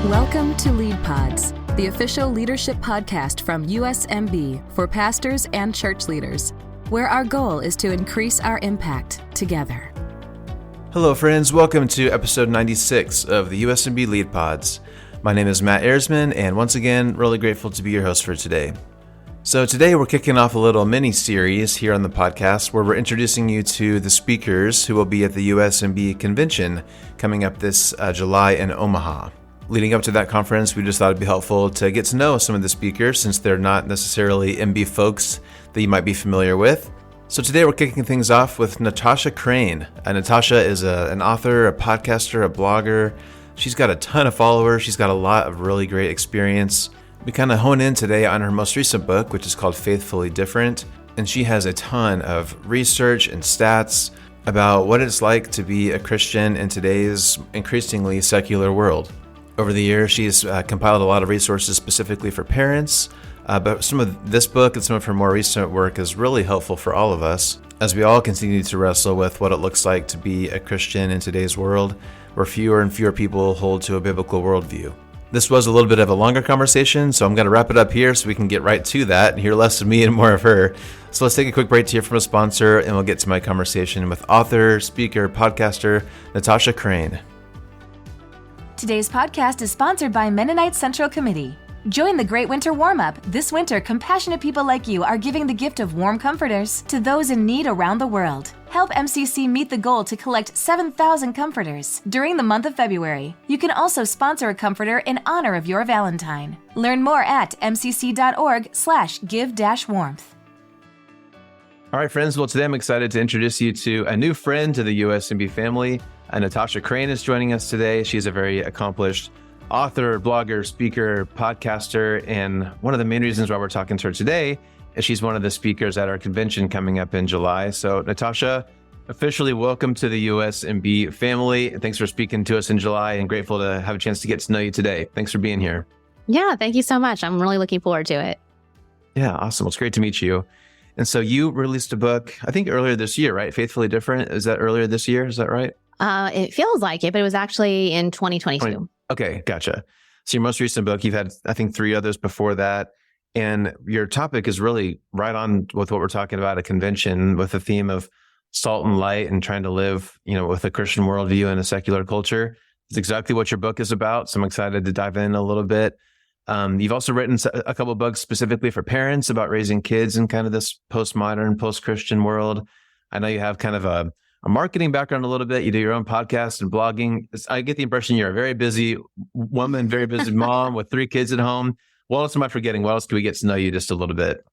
Welcome to Lead Pods, the official leadership podcast from USMB for pastors and church leaders, where our goal is to increase our impact together. Hello, friends. Welcome to episode 96 of the USMB Lead Pods. My name is Matt Ersman, and once again, really grateful to be your host for today. So today we're kicking off a little mini-series here on the podcast where we're introducing you to the speakers who will be at the USMB convention coming up this July in Omaha. Leading up to that conference, we just thought it'd be helpful to get to know some of the speakers since they're not necessarily MB folks that you might be familiar with. So today we're kicking things off with Natasha Crain. Natasha is an author, a podcaster, a blogger. She's got a ton of followers. She's got a lot of really great experience. We kind of hone in today on her most recent book, which is called Faithfully Different. And she has a ton of research and stats about what it's like to be a Christian in today's increasingly secular world. Over the years, she's compiled a lot of resources specifically for parents, but some of this book and some of her more recent work is really helpful for all of us as we all continue to wrestle with what it looks like to be a Christian in today's world, where fewer and fewer people hold to a biblical worldview. This was a little bit of a longer conversation, so I'm going to wrap it up here so we can get right to that and hear less of me and more of her. So let's take a quick break to hear from a sponsor, and we'll get to my conversation with author, speaker, podcaster, Natasha Crain. Today's podcast is sponsored by Mennonite Central Committee. Join the Great Winter Warm-Up. This winter, compassionate people like you are giving the gift of warm comforters to those in need around the world. Help MCC meet the goal to collect 7,000 comforters during the month of February. You can also sponsor a comforter in honor of your Valentine. Learn more at mcc.org/give-warmth. All right, friends. Well, today I'm excited to introduce you to a new friend to the USMB family. Natasha Crain is joining us today. She's a very accomplished author, blogger, speaker, podcaster, and one of the main reasons why we're talking to her today is she's one of the speakers at our convention coming up in July. So Natasha, officially welcome to the USMB family. Thanks for speaking to us in July, and grateful to have a chance to get to know you today. Thanks for being here. Yeah, thank you so much. I'm really looking forward to it. Yeah, awesome. Well, it's great to meet you. And so you released a book, I think earlier this year, right? Faithfully Different. Is that earlier this year? Is that right? It feels like it, but it was actually in 2022. Okay, gotcha. So your most recent book, you've had, I think, 3 others before that. And your topic is really right on with what we're talking about at convention, with the theme of salt and light and trying to live, with a Christian worldview in a secular culture. It's exactly what your book is about. So I'm excited to dive in a little bit. You've also written a couple of books specifically for parents about raising kids in kind of this postmodern, post-Christian world. I know you have kind of a marketing background a little bit. You do your own podcast and blogging. I get the impression you're a very busy woman, very busy mom with 3 kids at home. What else am I forgetting? What else do we get to know you just a little bit?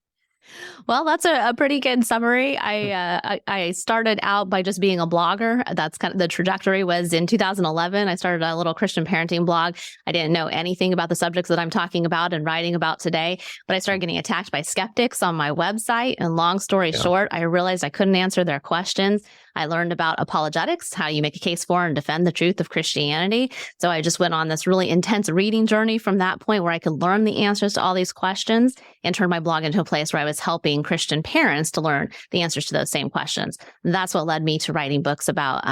Well, that's a pretty good summary. I started out by just being a blogger. That's kind of the trajectory was in 2011. I started a little Christian parenting blog. I didn't know anything about the subjects that I'm talking about and writing about today, but I started getting attacked by skeptics on my website. And long story short, I realized I couldn't answer their questions. I learned about apologetics, how you make a case for and defend the truth of Christianity. So I just went on this really intense reading journey from that point where I could learn the answers to all these questions and turn my blog into a place where I was helping Christian parents to learn the answers to those same questions. And that's what led me to writing books about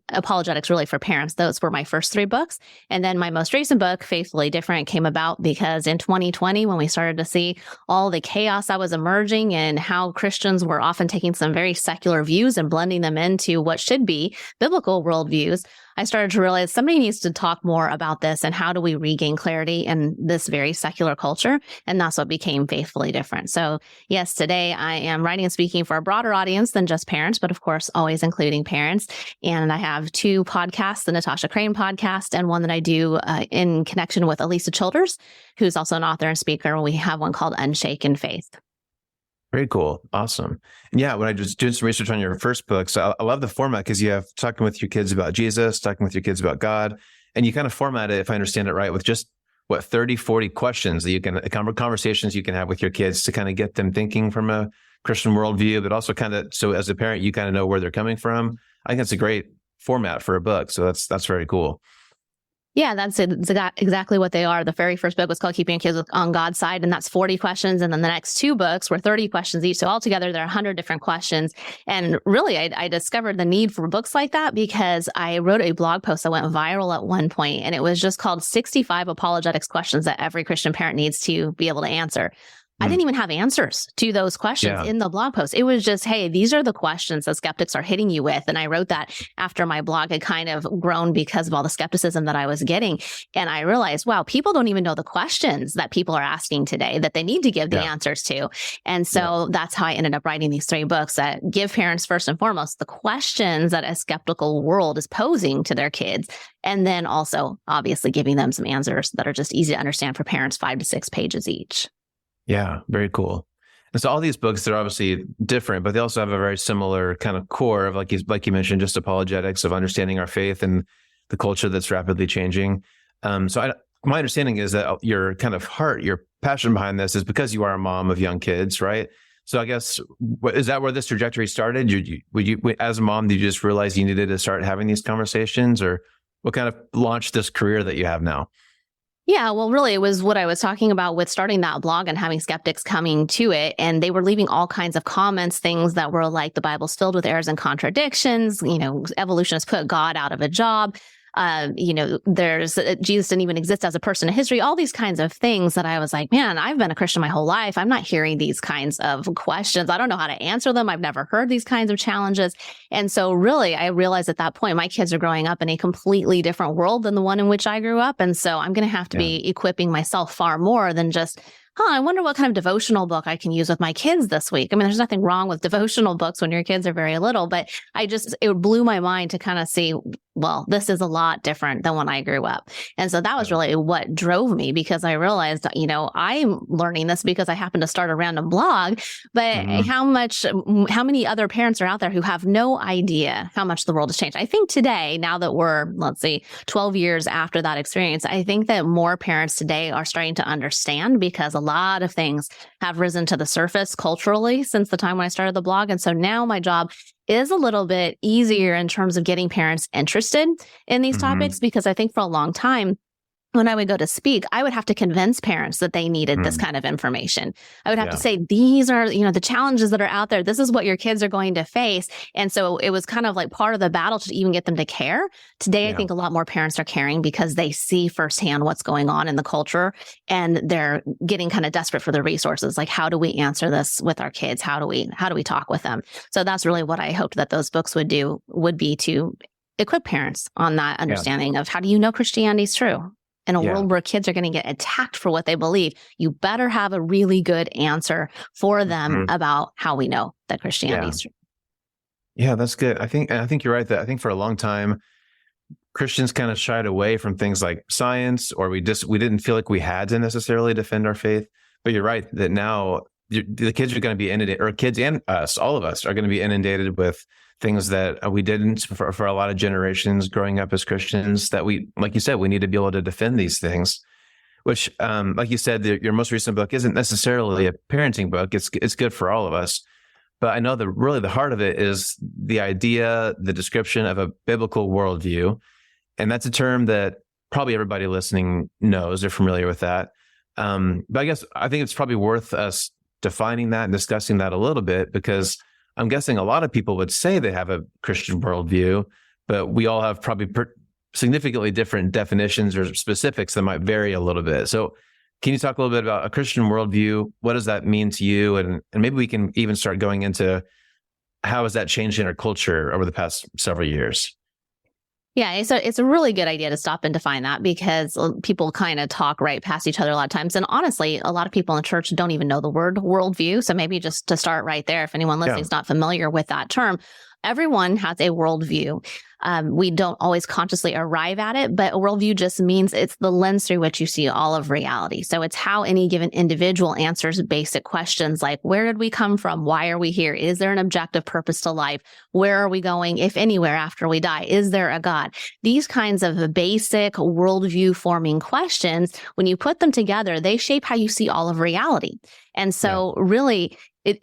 apologetics really for parents. Those were my first 3 books. And then my most recent book, Faithfully Different, came about because in 2020, when we started to see all the chaos that was emerging and how Christians were often taking some very secular views and blending them into what should be biblical worldviews, I started to realize somebody needs to talk more about this and how do we regain clarity in this very secular culture? And that's what became Faithfully Different. So yes, today I am writing and speaking for a broader audience than just parents, but of course, always including parents. And I have 2 podcasts, the Natasha Crain podcast and one that I do in connection with Elisa Childers, who's also an author and speaker. We have one called Unshaken Faith. Very cool. Awesome. And yeah, when I just did some research on your first book, so I love the format because you have talking with your kids about Jesus, talking with your kids about God, and you kind of format it, if I understand it right, with just 30, 40 questions that you can, conversations you can have with your kids to kind of get them thinking from a Christian worldview, but also kind of, so as a parent, you kind of know where they're coming from. I think that's a great format for a book. So that's very cool. Yeah, that's it. It's exactly what they are. The very first book was called Keeping Kids on God's Side, and that's 40 questions. And then the next two books were 30 questions each. So altogether, there are 100 different questions. And really, I discovered the need for books like that because I wrote a blog post that went viral at one point, and it was just called 65 Apologetics Questions that every Christian parent needs to be able to answer. I didn't even have answers to those questions in the blog post. It was just, hey, these are the questions that skeptics are hitting you with. And I wrote that after my blog had kind of grown because of all the skepticism that I was getting. And I realized, wow, people don't even know the questions that people are asking today that they need to give the answers to. And so that's how I ended up writing these 3 books that give parents, first and foremost, the questions that a skeptical world is posing to their kids. And then also, obviously, giving them some answers that are just easy to understand for parents, 5 to 6 pages each. Yeah, very cool. And so all these books, they're obviously different, but they also have a very similar kind of core of, like you mentioned, just apologetics of understanding our faith and the culture that's rapidly changing. My understanding is that your kind of heart, your passion behind this is because you are a mom of young kids, right? So I guess, is that where this trajectory started? As a mom, did you just realize you needed to start having these conversations, or what kind of launched this career that you have now? Yeah, well, really, it was what I was talking about with starting that blog and having skeptics coming to it. And they were leaving all kinds of comments, things that were like, the Bible's filled with errors and contradictions. Evolutionists put God out of a job. There's Jesus didn't even exist as a person in history, all these kinds of things that I was like, man, I've been a Christian my whole life. I'm not hearing these kinds of questions. I don't know how to answer them. I've never heard these kinds of challenges. And so really, I realized at that point, my kids are growing up in a completely different world than the one in which I grew up. And so I'm going to have to be equipping myself far more than just, I wonder what kind of devotional book I can use with my kids this week. I mean, there's nothing wrong with devotional books when your kids are very little, but it blew my mind to kind of see, well, this is a lot different than when I grew up. And so that was really what drove me, because I realized, I'm learning this because I happen to start a random blog, but how many other parents are out there who have no idea how much the world has changed? I think today, now that we're, 12 years after that experience, I think that more parents today are starting to understand, because a lot of things have risen to the surface culturally since the time when I started the blog. And so now my job is a little bit easier in terms of getting parents interested in these topics, because I think for a long time, when I would go to speak, I would have to convince parents that they needed this kind of information. I would have to say, these are, the challenges that are out there. This is what your kids are going to face. And so it was kind of like part of the battle to even get them to care. Today, I think a lot more parents are caring because they see firsthand what's going on in the culture, and they're getting kind of desperate for the resources. Like, how do we answer this with our kids? How do we talk with them? So that's really what I hoped that those books would be to equip parents on that understanding of, how do you know Christianity is true? In a world where kids are going to get attacked for what they believe, you better have a really good answer for them about how we know that Christianity is true. Yeah, that's good. I think you're right that I think for a long time, Christians kind of shied away from things like science, or we didn't feel like we had to necessarily defend our faith. But you're right that now the kids are going to be inundated, or kids and us, all of us are going to be inundated with things that we didn't for a lot of generations growing up as Christians, that we, like you said, we need to be able to defend these things, which, like you said, your most recent book isn't necessarily a parenting book. It's good for all of us. But I know the heart of it is the idea, the description of a biblical worldview. And that's a term that probably everybody listening knows. They're familiar with that. But I think it's probably worth us defining that and discussing that a little bit, because I'm guessing a lot of people would say they have a Christian worldview, but we all have probably significantly different definitions or specifics that might vary a little bit. So can you talk a little bit about a Christian worldview? What does that mean to you? And maybe we can even start going into how has that changed in our culture over the past several years? Yeah, it's a really good idea to stop and define that, because people kind of talk right past each other a lot of times. And honestly, a lot of people in the church don't even know the word worldview. So maybe just to start right there, if anyone listening is not familiar with that term, everyone has a worldview. We don't always consciously arrive at it, but a worldview just means it's the lens through which you see all of reality. So it's how any given individual answers basic questions like, where did we come from? Why are we here? Is there an objective purpose to life? Where are we going, if anywhere, after we die? Is there a God? These kinds of basic worldview forming questions, when you put them together, they shape how you see all of reality. And so really,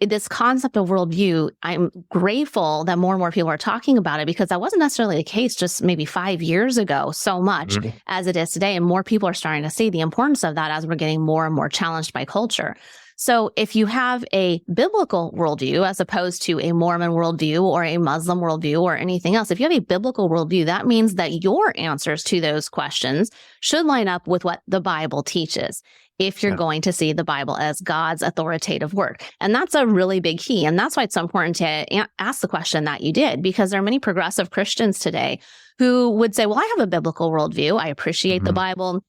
this concept of worldview, I'm grateful that more and more people are talking about it, because that wasn't necessarily the case just maybe 5 years ago so much as it is today. And more people are starting to see the importance of that as we're getting more and more challenged by culture. So if you have a biblical worldview as opposed to a Mormon worldview or a Muslim worldview or anything else, if you have a biblical worldview, that means that your answers to those questions should line up with what the Bible teaches, if you're going to see the Bible as God's authoritative word. And that's a really big key. And that's why it's so important to ask the question that you did, because there are many progressive Christians today who would say, well, I have a biblical worldview. I appreciate the Bible.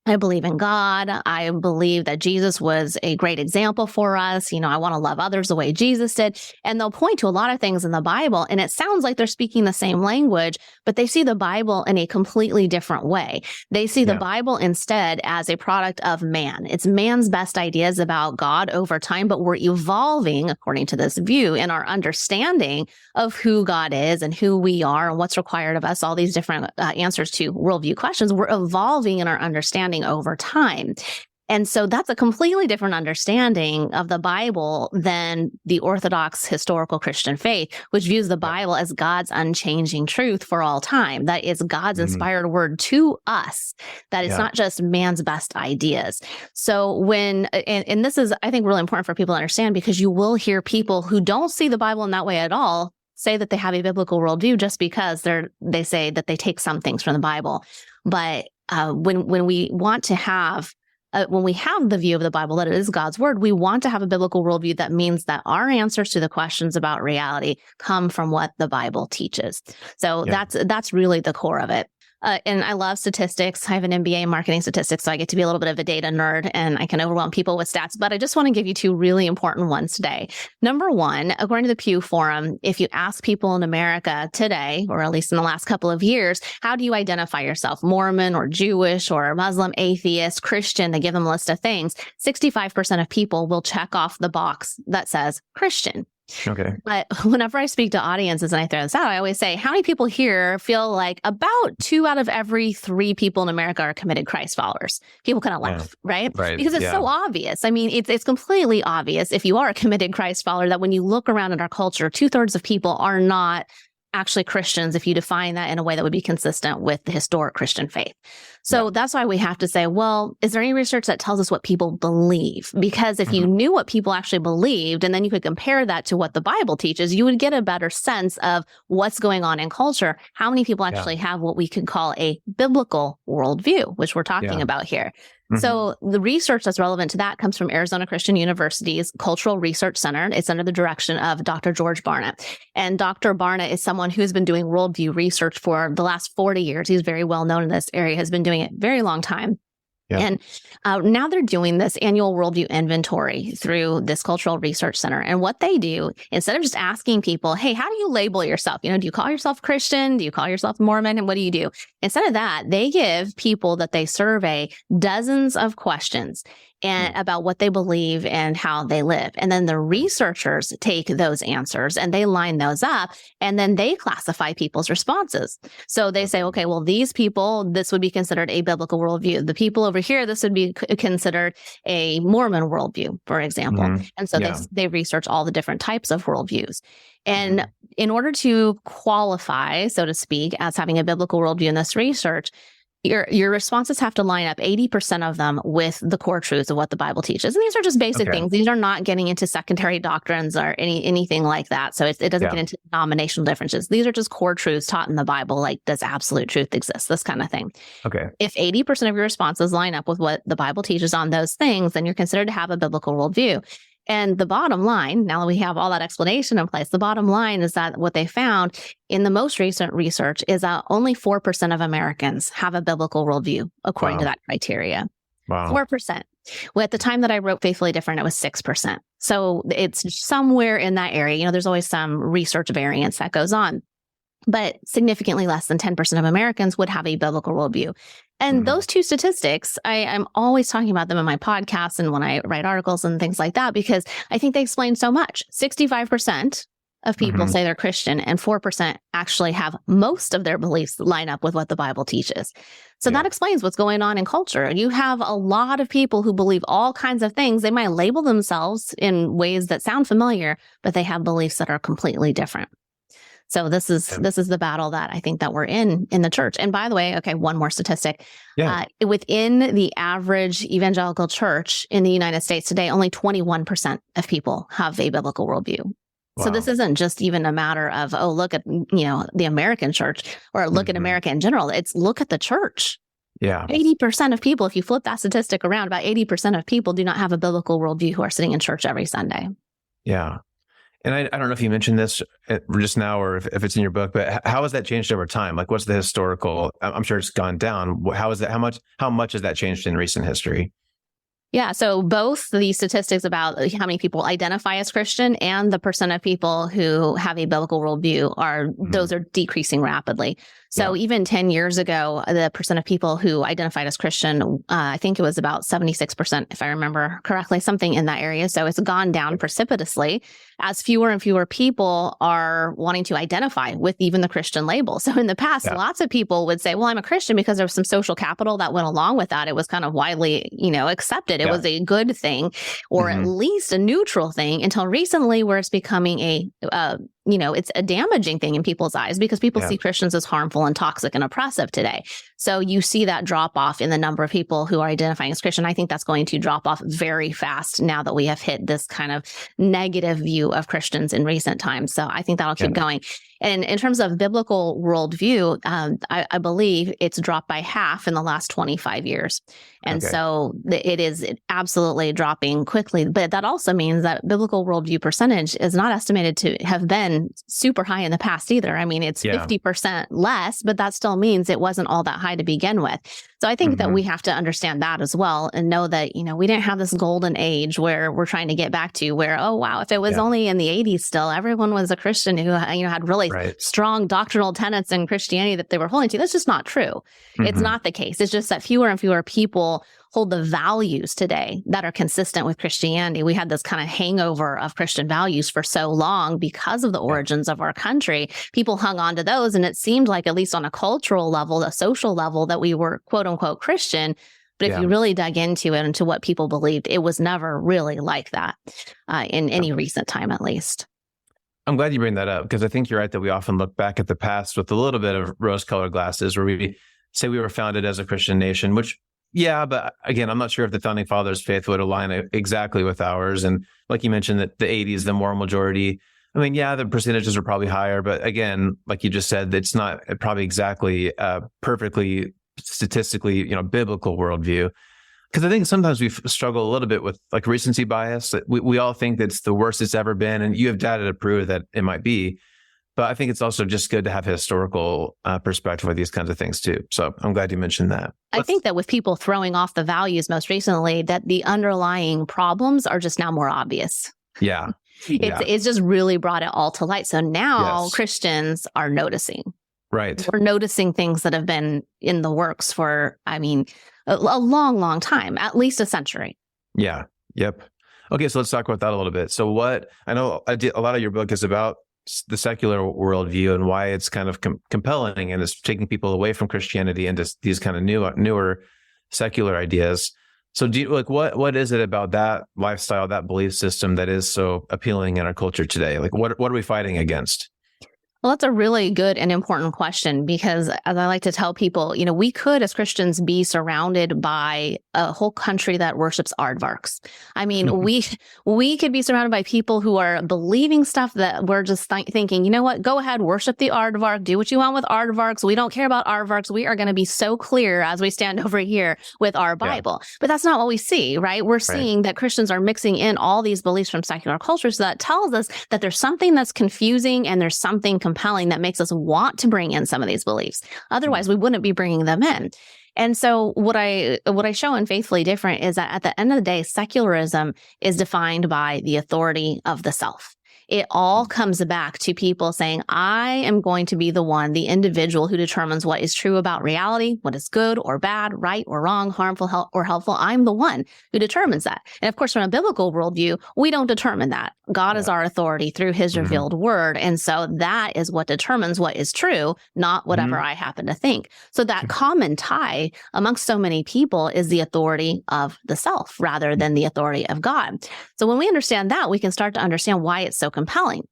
I believe in God. I believe that Jesus was a great example for us. You know, I want to love others the way Jesus did. And they'll point to a lot of things in the Bible, and it sounds like they're speaking the same language, but they see the Bible in a completely different way. They see the Bible instead as a product of man. It's man's best ideas about God over time, but we're evolving, according to this view, in our understanding of who God is and who we are and what's required of us, all these different answers to worldview questions. We're evolving in our understanding over time. And so that's a completely different understanding of the Bible than the Orthodox historical Christian faith, which views the Bible as God's unchanging truth for all time. That is God's inspired word to us. That it's not just man's best ideas. So when, and this is, I think, really important for people to understand, because you will hear people who don't see the Bible in that way at all say that they have a biblical worldview just because they say that they take some things from the Bible. But when we want to have, when we have the view of the Bible that it is God's word, we want to have a biblical worldview that means that our answers to the questions about reality come from what the Bible teaches. So that's really the core of it. And I love statistics. I have an MBA in marketing statistics, so I get to be a little bit of a data nerd, and I can overwhelm people with stats. But I just want to give you two really important ones today. Number one, according to the Pew Forum, if you ask people in America today, or at least in the last couple of years, how do you identify yourself? Mormon or Jewish or Muslim, atheist, Christian? They give them a list of things. 65% of people will check off the box that says Christian. Okay. But whenever I speak to audiences and I throw this out, I always say, how many people here feel like about 2 out of every 3 people in America are committed Christ followers? People kind of laugh, right? Because it's so obvious. I mean, it's completely obvious if you are a committed Christ follower that when you look around in our culture, 2/3 of people are not actually Christians if you define that in a way that would be consistent with the historic Christian faith. So that's why we have to say, well, is there any research that tells us what people believe? Because if you knew what people actually believed, and then you could compare that to what the Bible teaches, you would get a better sense of what's going on in culture. How many people actually have what we could call a biblical worldview, which we're talking about here. So the research that's relevant to that comes from Arizona Christian University's Cultural Research Center. It's under the direction of Dr. George Barna. And Dr. Barna is someone who's been doing worldview research for the last 40 years. He's very well known in this area, has been doing it a very long time. And now they're doing this annual worldview inventory through this Cultural Research Center. And what they do, instead of just asking people, hey, how do you label yourself? You know, do you call yourself Christian? Do you call yourself Mormon? And what do you do? Instead of that, they give people that they survey dozens of questions and about what they believe and how they live. And then the researchers take those answers and they line those up, and then they classify people's responses. So they say, okay, well, these people, this would be considered a biblical worldview. The people over here, this would be considered a Mormon worldview, for example. And so they research all the different types of worldviews. And in order to qualify, so to speak, as having a biblical worldview in this research, your responses have to line up 80% of them with the core truths of what the Bible teaches. And these are just basic things. These are not getting into secondary doctrines or anything like that. So it doesn't get into denominational differences. These are just core truths taught in the Bible, like, does absolute truth exist? This kind of thing. If 80% of your responses line up with what the Bible teaches on those things, then you're considered to have a biblical worldview. And the bottom line, now that we have all that explanation in place, the bottom line is that what they found in the most recent research is that only 4% of Americans have a biblical worldview, according to that criteria. 4%. Well, at the time that I wrote Faithfully Different, it was 6%. So it's somewhere in that area. You know, there's always some research variance that goes on. But significantly less than 10% of Americans would have a biblical worldview. And those two statistics, I'm always talking about them in my podcasts and when I write articles and things like that, because I think they explain so much. 65% of people say they're Christian, and 4% actually have most of their beliefs line up with what the Bible teaches. So that explains what's going on in culture. You have a lot of people who believe all kinds of things. They might label themselves in ways that sound familiar, but they have beliefs that are completely different. So this is the battle that I think that we're in the church. And by the way, okay, one more statistic. Within the average evangelical church in the United States today, only 21% of people have a biblical worldview. Wow. So this isn't just even a matter of, oh, look at, the American church or look at America in general. It's look at the church. Yeah. 80% of people, if you flip that statistic around, about 80% of people do not have a biblical worldview who are sitting in church every Sunday. Yeah. And I don't know if you mentioned this just now or if it's in your book, but how has that changed over time? Like, what's the historical? I'm sure it's gone down. How is that? How much has that changed in recent history? Yeah. So both the statistics about how many people identify as Christian and the percent of people who have a biblical worldview those are decreasing rapidly. So even 10 years ago, the percent of people who identified as Christian, I think it was about 76%, if I remember correctly, something in that area. So it's gone down precipitously as fewer and fewer people are wanting to identify with even the Christian label. So in the past, lots of people would say, well, I'm a Christian because there was some social capital that went along with that. It was kind of widely, accepted. It was a good thing, or at least a neutral thing, until recently where it's becoming it's a damaging thing in people's eyes because people see Christians as harmful and toxic and oppressive today. So you see that drop off in the number of people who are identifying as Christian. I think that's going to drop off very fast now that we have hit this kind of negative view of Christians in recent times. So I think that'll keep going. And in terms of biblical worldview, I believe it's dropped by half in the last 25 years. And so it is absolutely dropping quickly. But that also means that biblical worldview percentage is not estimated to have been super high in the past either. I mean, it's 50% less, but that still means it wasn't all that high to begin with. So I think that we have to understand that as well and know that, we didn't have this golden age where we're trying to get back to where, oh, wow, if it was only in the 80s still, everyone was a Christian who, had really strong doctrinal tenets in Christianity that they were holding to. That's just not true. It's not the case. It's just that fewer and fewer people hold the values today that are consistent with Christianity. We had this kind of hangover of Christian values for so long because of the origins of our country. People hung on to those, and it seemed like, at least on a cultural level, a social level, that we were quote unquote Christian. But if you really dug into it, into what people believed, it was never really like that in any recent time, at least. I'm glad you bring that up, because I think you're right that we often look back at the past with a little bit of rose-colored glasses, where we say we were founded as a Christian nation, which, but again, I'm not sure if the founding fathers' faith would align exactly with ours. And like you mentioned, that the 80s, the moral majority, I mean, the percentages are probably higher, but again, like you just said, it's not probably exactly perfectly statistically, biblical worldview. Because I think sometimes we struggle a little bit with like recency bias. That we all think that's the worst it's ever been, and you have data to prove that it might be. But I think it's also just good to have a historical perspective with these kinds of things too. So I'm glad you mentioned that. I think that with people throwing off the values most recently, that the underlying problems are just now more obvious. Yeah. It's just really brought it all to light. So now Christians are noticing. Right. We're noticing things that have been in the works for, a long, long time, at least a century. Yeah. Yep. Okay. So let's talk about that a little bit. So a lot of your book is about the secular worldview and why it's kind of compelling, and it's taking people away from Christianity into these kind of newer secular ideas. So what is it about that lifestyle, that belief system that is so appealing in our culture today? Like what are we fighting against? Well, that's a really good and important question, because as I like to tell people, we could, as Christians, be surrounded by a whole country that worships aardvarks. I mean, we could be surrounded by people who are believing stuff that we're just thinking, you know what, go ahead, worship the aardvark, do what you want with aardvarks. We don't care about aardvarks. We are going to be so clear as we stand over here with our Bible. But that's not what we see, right? We're seeing that Christians are mixing in all these beliefs from secular culture. So that tells us that there's something that's confusing and there's something compelling that makes us want to bring in some of these beliefs. Otherwise, we wouldn't be bringing them in. And so what I show in Faithfully Different is that at the end of the day, secularism is defined by the authority of the self. it all comes back to people saying, I am going to be the one, the individual who determines what is true about reality, what is good or bad, right or wrong, harmful or helpful. I'm the one who determines that. And of course, from a biblical worldview, we don't determine that. God is our authority through his revealed word. And so that is what determines what is true, not whatever I happen to think. So that common tie amongst so many people is the authority of the self rather than the authority of God. So when we understand that, we can start to understand why it's so compelling.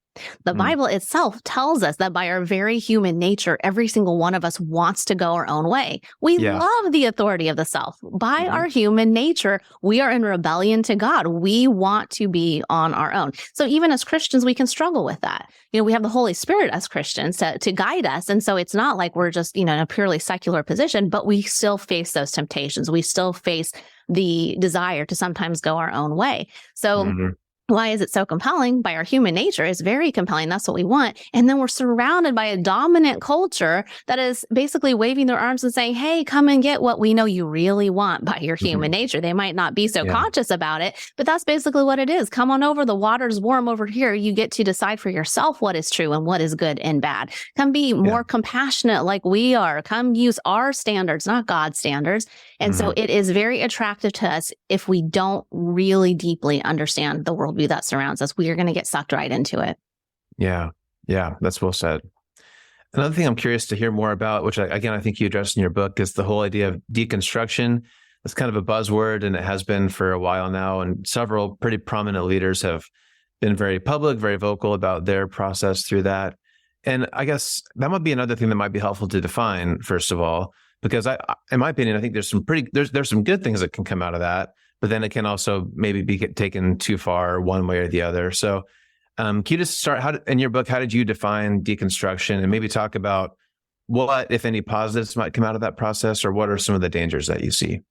The Bible itself tells us that by our very human nature, every single one of us wants to go our own way. We love the authority of the self. By our human nature, we are in rebellion to God. We want to be on our own. So even as Christians, we can struggle with that. We have the Holy Spirit as Christians to guide us. And so it's not like we're just, in a purely secular position, but we still face those temptations. We still face the desire to sometimes go our own way. So why is it so compelling? By our human nature, it's very compelling. That's what we want. And then we're surrounded by a dominant culture that is basically waving their arms and saying, hey, come and get what we know you really want by your human nature. They might not be so conscious about it, but that's basically what it is. Come on over. The water's warm over here. You get to decide for yourself what is true and what is good and bad. Come be more compassionate like we are. Come use our standards, not God's standards. And so it is very attractive to us if we don't really deeply understand the worldview that surrounds us. We are going to get sucked right into it. Yeah. That's well said. Another thing I'm curious to hear more about, which I think you addressed in your book, is the whole idea of deconstruction. It's kind of a buzzword, and it has been for a while now. And several pretty prominent leaders have been very public, very vocal about their process through that. And I guess that might be another thing that might be helpful to define, first of all, because in my opinion, I think there's some good things that can come out of that, but then it can also maybe be taken too far one way or the other. So can you just start, in your book, how did you define deconstruction, and maybe talk about what, if any, positives might come out of that process, or what are some of the dangers that you see?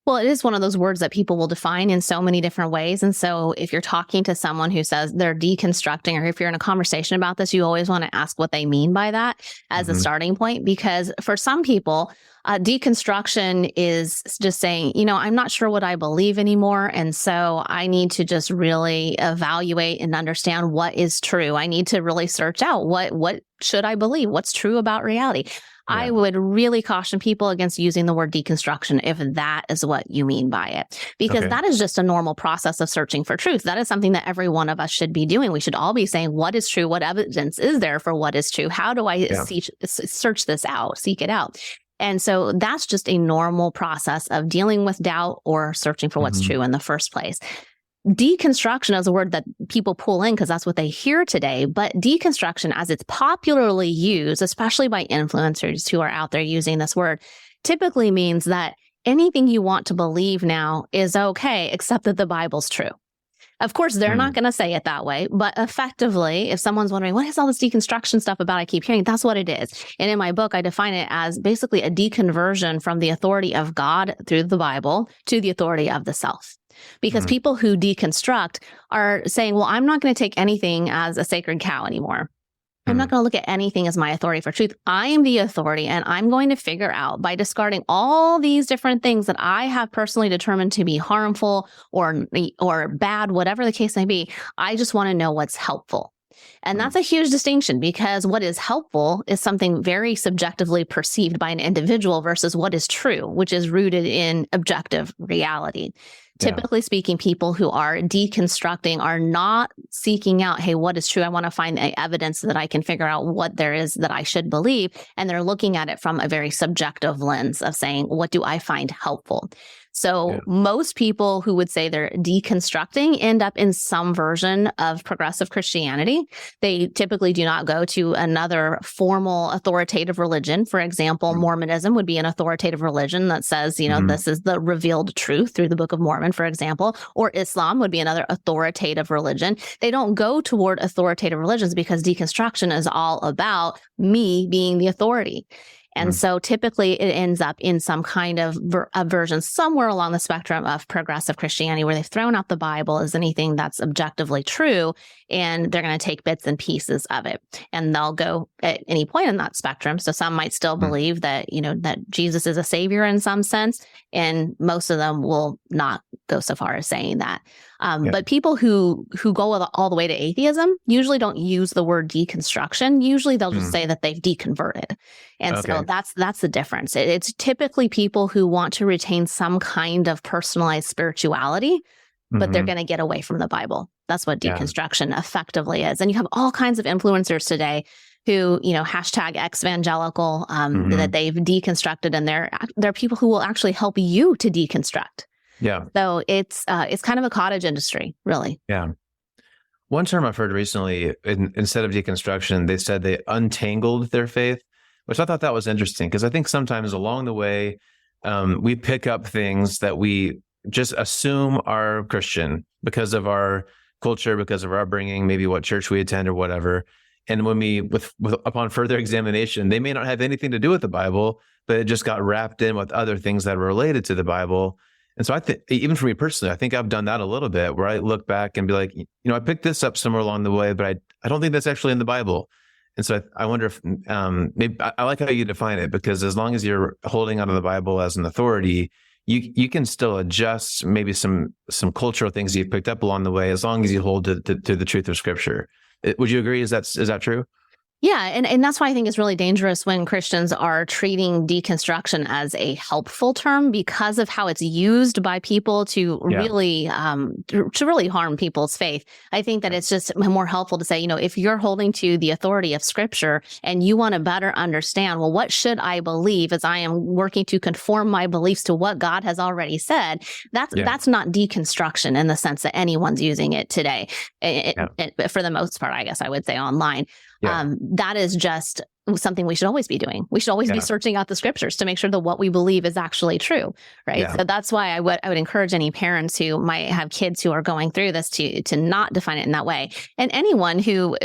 Well, it is one of those words that people will define in so many different ways. And so if you're talking to someone who says they're deconstructing, or if you're in a conversation about this, you always want to ask what they mean by that as a starting point, because for some people, deconstruction is just saying, I'm not sure what I believe anymore. And so I need to just really evaluate and understand what is true. I need to really search out what should I believe? What's true about reality? I would really caution people against using the word deconstruction if that is what you mean by it, because that is just a normal process of searching for truth. That is something that every one of us should be doing. We should all be saying, what is true? What evidence is there for what is true? How do I search this out, seek it out? And so that's just a normal process of dealing with doubt or searching for what's true in the first place. Deconstruction is a word that people pull in because that's what they hear today. But deconstruction, as it's popularly used, especially by influencers who are out there using this word, typically means that anything you want to believe now is okay, except that the Bible's true. Of course, they're not going to say it that way, but effectively, if someone's wondering, what is all this deconstruction stuff about I keep hearing, that's what it is. And in my book, I define it as basically a deconversion from the authority of God through the Bible to the authority of the self. Because people who deconstruct are saying, well, I'm not going to take anything as a sacred cow anymore. I'm not going to look at anything as my authority for truth. I am the authority, and I'm going to figure out by discarding all these different things that I have personally determined to be harmful or bad, whatever the case may be. I just want to know what's helpful. And that's a huge distinction, because what is helpful is something very subjectively perceived by an individual versus what is true, which is rooted in objective reality. Typically speaking, people who are deconstructing are not seeking out, hey, what is true? I want to find evidence that I can figure out what there is that I should believe. And they're looking at it from a very subjective lens of saying, what do I find helpful? So most people who would say they're deconstructing end up in some version of progressive Christianity. They typically do not go to another formal authoritative religion. For example, Mormonism would be an authoritative religion that says, this is the revealed truth through the Book of Mormon, for example, or Islam would be another authoritative religion. They don't go toward authoritative religions because deconstruction is all about me being the authority. And so typically it ends up in some kind of version somewhere along the spectrum of progressive Christianity, where they've thrown out the Bible as anything that's objectively true, and they're going to take bits and pieces of it. And they'll go at any point in that spectrum. So some might still believe that, that Jesus is a savior in some sense, and most of them will not go so far as saying that. But people who go all the way to atheism usually don't use the word deconstruction. Usually they'll just say that they've deconverted. And so that's the difference. It's typically people who want to retain some kind of personalized spirituality, but they're going to get away from the Bible. That's what deconstruction effectively is. And you have all kinds of influencers today who, hashtag ex-evangelical, that they've deconstructed, and they're people who will actually help you to deconstruct. Yeah. So it's kind of a cottage industry, really. Yeah. One term I've heard recently, instead of deconstruction, they said they untangled their faith, which I thought that was interesting, because I think sometimes along the way, we pick up things that we just assume are Christian because of our culture, because of our upbringing, maybe what church we attend or whatever. And when upon further examination, they may not have anything to do with the Bible, but it just got wrapped in with other things that are related to the Bible. And so I think, even for me personally, I think I've done that a little bit, where I look back and be like, I picked this up somewhere along the way, but I don't think that's actually in the Bible. And so I wonder if maybe I like how you define it, because as long as you're holding onto the Bible as an authority, you can still adjust maybe some cultural things you've picked up along the way, as long as you hold to the truth of Scripture. Would you agree? Is that true? Yeah, and that's why I think it's really dangerous when Christians are treating deconstruction as a helpful term, because of how it's used by people to really harm people's faith. I think that it's just more helpful to say, if you're holding to the authority of Scripture and you want to better understand, well, what should I believe as I am working to conform my beliefs to what God has already said? That's not deconstruction in the sense that anyone's using it today. For the most part, I guess I would say online. Yeah. That is just something we should always be doing. We should always be searching out the Scriptures to make sure that what we believe is actually true, right? Yeah. So that's why I would encourage any parents who might have kids who are going through this to not define it in that way. And anyone who,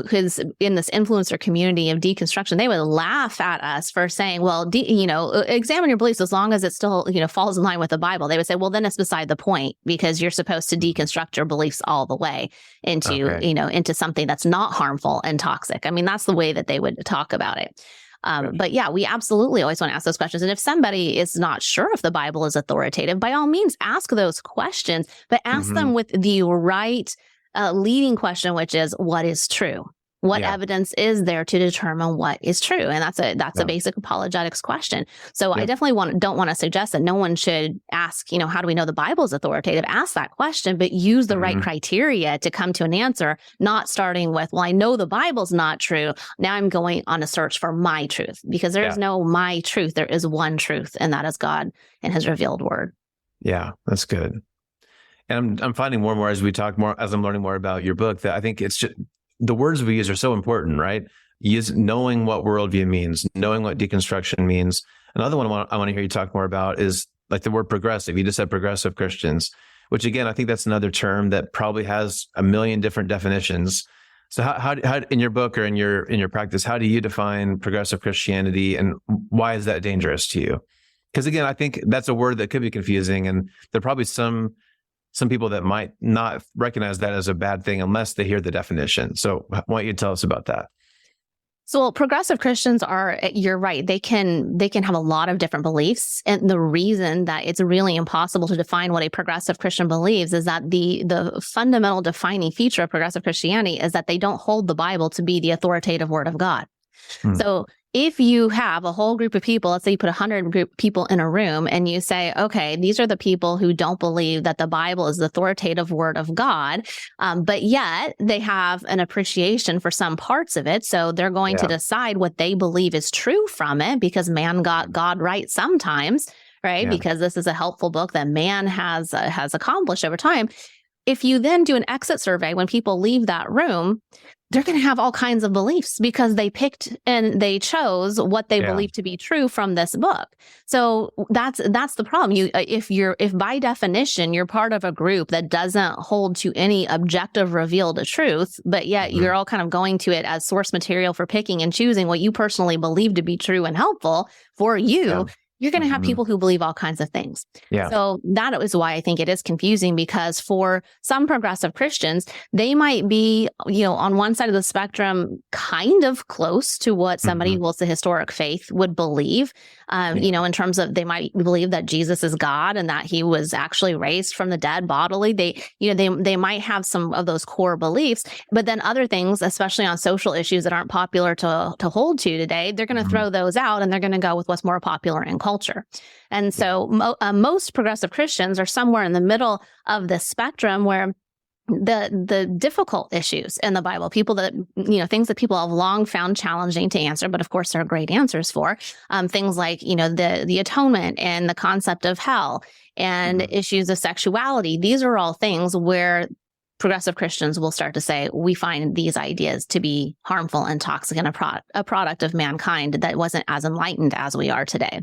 who's in this influencer community of deconstruction, they would laugh at us for saying, well, examine your beliefs as long as it still, falls in line with the Bible. They would say, well, then it's beside the point, because you're supposed to deconstruct your beliefs all the way into something that's not harmful and toxic. I mean, that's the way that they would talk about it. But yeah, we absolutely always want to ask those questions. And if somebody is not sure if the Bible is authoritative, by all means, ask those questions, but ask them with the right leading question, which is, what is true? What evidence is there to determine what is true? And that's a basic apologetics question. So I definitely don't want to suggest that no one should ask, how do we know the Bible is authoritative? Ask that question, but use the right criteria to come to an answer, not starting with, well, I know the Bible's not true. Now I'm going on a search for my truth, because there is no my truth. There is one truth, and that is God and His revealed word. Yeah, that's good. And I'm finding more and more as we talk more, as I'm learning more about your book, that I think it's just, the words we use are so important, right? Knowing what worldview means, knowing what deconstruction means. Another one I want to hear you talk more about is like the word progressive. You just said progressive Christians, which again, I think that's another term that probably has a million different definitions. So how in your book or in your practice, how do you define progressive Christianity, and why is that dangerous to you? Because again, I think that's a word that could be confusing, and there are probably some people that might not recognize that as a bad thing unless they hear the definition. So why don't you tell us about that? So progressive Christians you're right, they can have a lot of different beliefs. And the reason that it's really impossible to define what a progressive Christian believes is that the fundamental defining feature of progressive Christianity is that they don't hold the Bible to be the authoritative word of God. So if you have a whole group of people, let's say you put 100 people in a room and you say, okay, these are the people who don't believe that the Bible is the authoritative word of God, but yet they have an appreciation for some parts of it. So they're going to decide what they believe is true from it, because man got God right sometimes, right? Because this is a helpful book that man has accomplished over time. If you then do an exit survey when people leave that room, they're going to have all kinds of beliefs because they picked and they chose what they believe to be true from this book. So that's the problem. If by definition you're part of a group that doesn't hold to any objective revealed truth, but yet you're all kind of going to it as source material for picking and choosing what you personally believe to be true and helpful for you, you're going to have people who believe all kinds of things. Yeah. So that is why I think it is confusing, because for some progressive Christians, they might be, on one side of the spectrum, kind of close to what somebody who holds the historic faith would believe, in terms of they might believe that Jesus is God and that he was actually raised from the dead bodily. They might have some of those core beliefs, but then other things, especially on social issues that aren't popular to hold to today, they're going to throw those out and they're going to go with what's more popular in culture. And so most progressive Christians are somewhere in the middle of the spectrum, where the difficult issues in the Bible, people that, things that people have long found challenging to answer, but of course there are great answers for, things like, the atonement and the concept of hell and issues of sexuality. These are all things where progressive Christians will start to say, we find these ideas to be harmful and toxic and a product of mankind that wasn't as enlightened as we are today.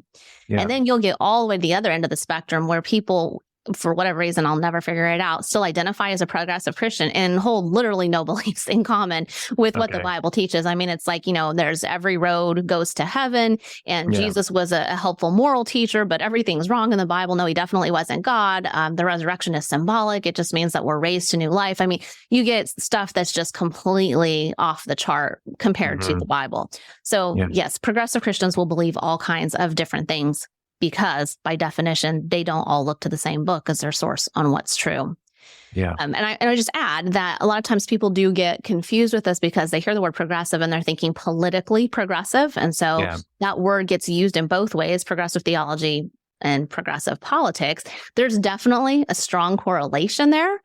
Yeah. And then you'll get all the way to the other end of the spectrum, where people, for whatever reason, I'll never figure it out, still identify as a progressive Christian and hold literally no beliefs in common with what the Bible teaches. I mean, it's like, there's every road goes to heaven, and Jesus was a helpful moral teacher, but everything's wrong in the Bible. No, he definitely wasn't God. The resurrection is symbolic. It just means that we're raised to new life. I mean, you get stuff that's just completely off the chart compared to the Bible. So yes, progressive Christians will believe all kinds of different things, because by definition, they don't all look to the same book as their source on what's true. Yeah. And I just add that a lot of times people do get confused with this because they hear the word progressive and they're thinking politically progressive. And so that word gets used in both ways, progressive theology and progressive politics. There's definitely a strong correlation there,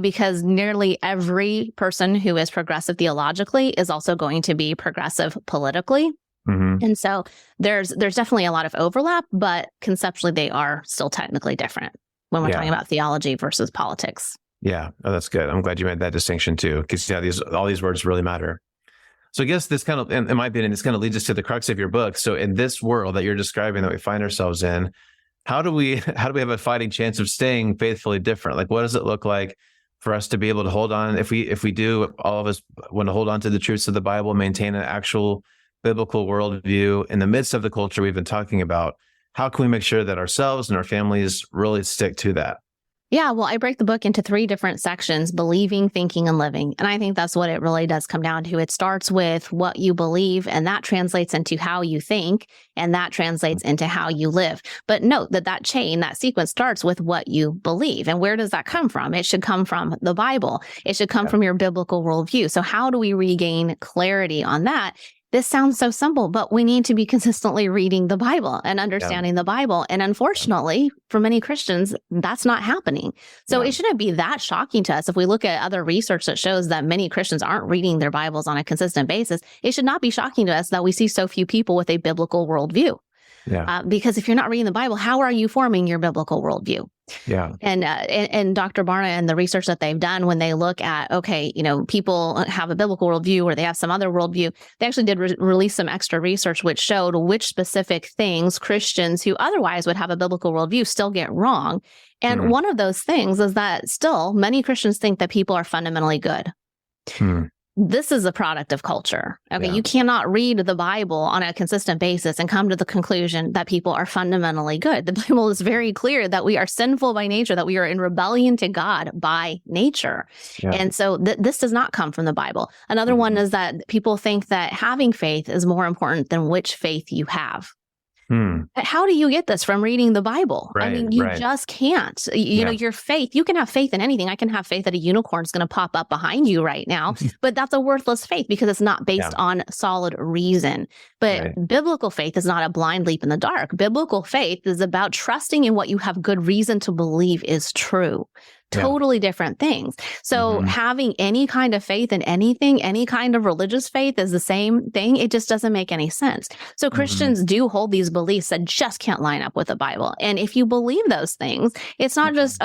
because nearly every person who is progressive theologically is also going to be progressive politically. And so there's definitely a lot of overlap, but conceptually they are still technically different when we're talking about theology versus politics. Yeah, oh, that's good. I'm glad you made that distinction too, because all these words really matter. So I guess this kind of, in my opinion, this kind of leads us to the crux of your book. So in this world that you're describing that we find ourselves in, how do we have a fighting chance of staying faithfully different? Like, what does it look like for us to be able to hold on? If we do, all of us want to hold on to the truths of the Bible, maintain an actual biblical worldview in the midst of the culture we've been talking about, how can we make sure that ourselves and our families really stick to that? Yeah, well, I break the book into 3 different sections: believing, thinking, and living. And I think that's what it really does come down to. It starts with what you believe, and that translates into how you think, and that translates into how you live. But note that chain, that sequence starts with what you believe. And where does that come from? It should come from the Bible. It should come from your biblical worldview. So how do we regain clarity on that? This sounds so simple, but we need to be consistently reading the Bible and understanding the Bible. And unfortunately, for many Christians, that's not happening. So it shouldn't be that shocking to us. If we look at other research that shows that many Christians aren't reading their Bibles on a consistent basis, it should not be shocking to us that we see so few people with a biblical worldview. Because if you're not reading the Bible, how are you forming your biblical worldview? Yeah. And Dr. Barna and the research that they've done, when they look at, people have a biblical worldview or they have some other worldview, they actually did release some extra research which showed which specific things Christians who otherwise would have a biblical worldview still get wrong. And one of those things is that still many Christians think that people are fundamentally good. This is a product of culture. Okay. You cannot read the Bible on a consistent basis and come to the conclusion that people are fundamentally good. The Bible is very clear that we are sinful by nature, that we are in rebellion to God by nature. And so this does not come from the Bible. Another one is that people think that having faith is more important than which faith you have. How do you get this from reading the Bible? Right, I mean, you just can't. You know, your faith, you can have faith in anything. I can have faith that a unicorn is going to pop up behind you right now, but that's a worthless faith because it's not based on solid reason. But biblical faith is not a blind leap in the dark. Biblical faith is about trusting in what you have good reason to believe is true. Totally different things. So having any kind of faith in anything, any kind of religious faith is the same thing. It just doesn't make any sense. So Christians do hold these beliefs that just can't line up with the Bible. And if you believe those things, it's not just,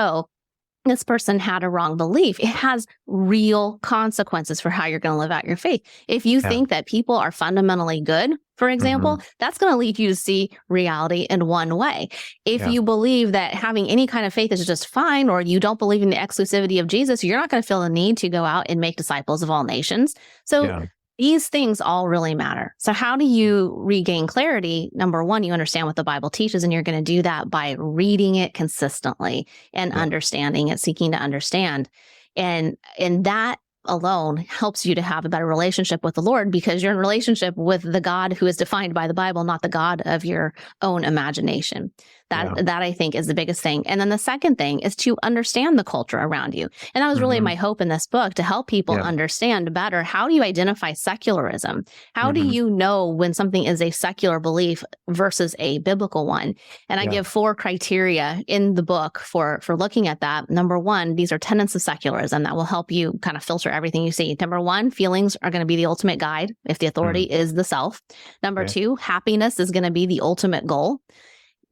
this person had a wrong belief. It has real consequences for how you're going to live out your faith. If you think that people are fundamentally good, for example, that's going to lead you to see reality in one way. If you believe that having any kind of faith is just fine, or you don't believe in the exclusivity of Jesus, you're not going to feel the need to go out and make disciples of all nations. So These things all really matter. So how do you regain clarity? Number one, you understand what the Bible teaches, and you're going to do that by reading it consistently and understanding it, seeking to understand. And that alone helps you to have a better relationship with the Lord, because you're in relationship with the God who is defined by the Bible, not the God of your own imagination. That I think is the biggest thing. And then the second thing is to understand the culture around you. And that was really my hope in this book, to help people understand better. How do you identify secularism? How do you know when something is a secular belief versus a biblical one? And I give 4 criteria in the book for looking at that. Number one, these are tenets of secularism that will help you kind of filter everything you see. Number one, feelings are going to be the ultimate guide if the authority is the self. Number two, happiness is going to be the ultimate goal.